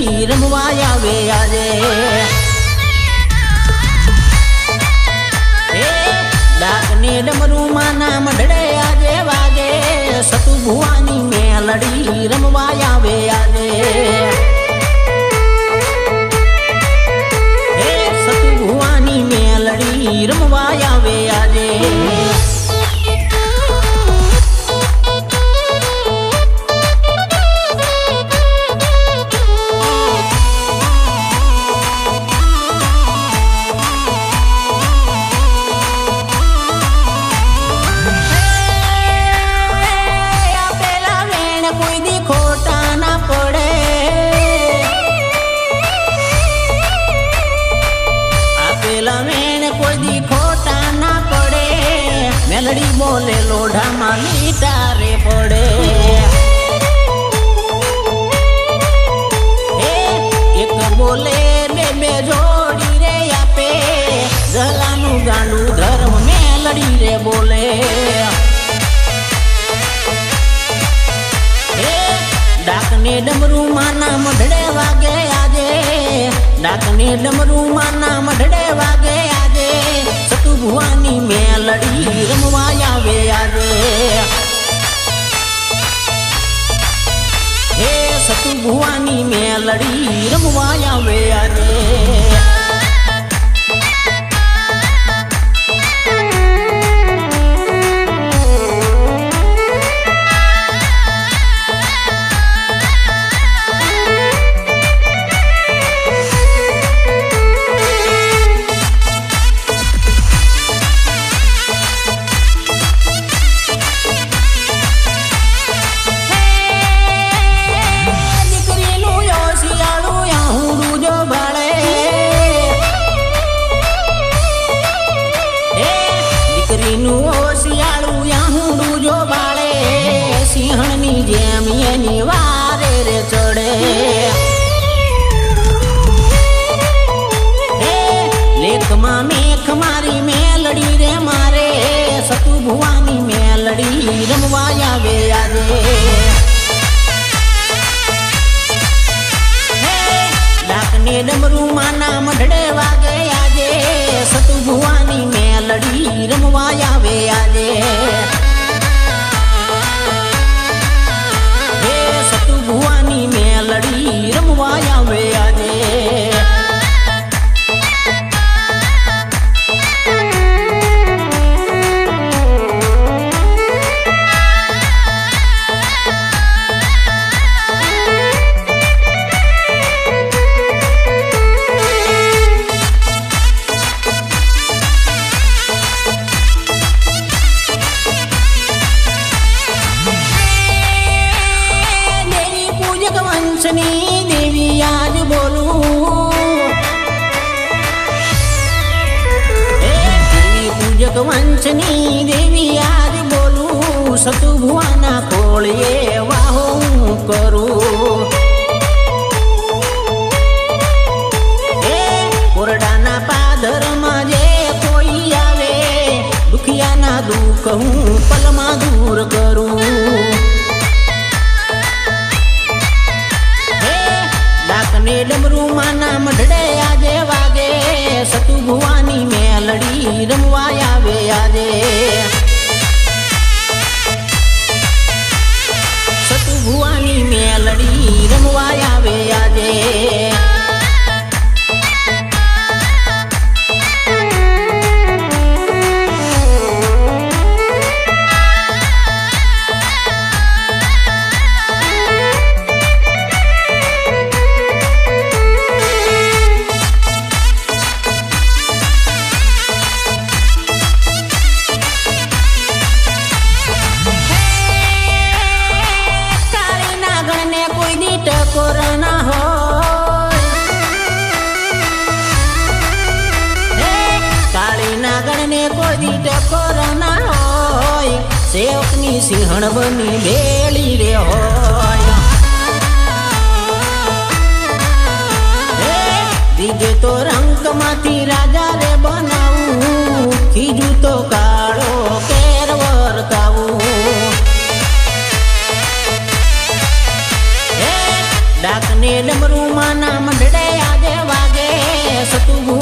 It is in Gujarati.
મેલડી રમવા આવે આજે ડાકને ડમરું માના મઢડે આજે વાગે સતુ ભુવાની મેલડી રમવા આવે આજે સતુ ભુવાની મેલડી રમવા આવે આજે મેલડી બોલે લોઢામાં લીટારે પડે એક બોલે બે જોડી રે આપે જલાનું ગાંડું ધર્મ મેલડી રે બોલે ડાકને ડમરું માના મઢડે વાગે આજે ડાકને ડમરું માના મઢડે વાગે આજે સતુ ભુવાની મેલડી રમવા આવે આજે હે સતુ ભુવાની મેલડી રમવા આવે આજે સિંહણની જેમ એની વારે રે ચડે લેખમાં મેખ મારી મેલડી રે મારે સતુ ભુવાની મેલડી રમવા આવે આજે ડાકને ડમરું માના મઢડે વાગે આજે સતુ ભુવાની મેલડી રમવા આવે આજે ભુવાની મેલડી રમવા આવે આજે દેવી આજ બોલું દેવી પૂજક વંશની દેવી આજ બોલું સતુ ભુવાના ખોળીએ વાહો કરું કોરડાના પાદરમાં જે કોઈ આવે દુખિયાના દુઃખ હું પલમાં દૂર કરું ડાકને ડમરું માના મઢડે આજે વાગે સતુ ભુવાની મેલડી રમવા આવે આજે સતુ ભુવાની મેલડી રમવા આવે આજે કોરોના હોય કાળી નાગણને કોઈ દી ટકોરના હોય સેવકની સિંહણ બની બેળી રે હોય દીજે તો રંગમાંથી રાજા રે બનાવું ખીજું તો કાળો કેર વર્તાવું ડાકને રે ડમરૂ માના મંડળે આજે વાગે સતુગુરુ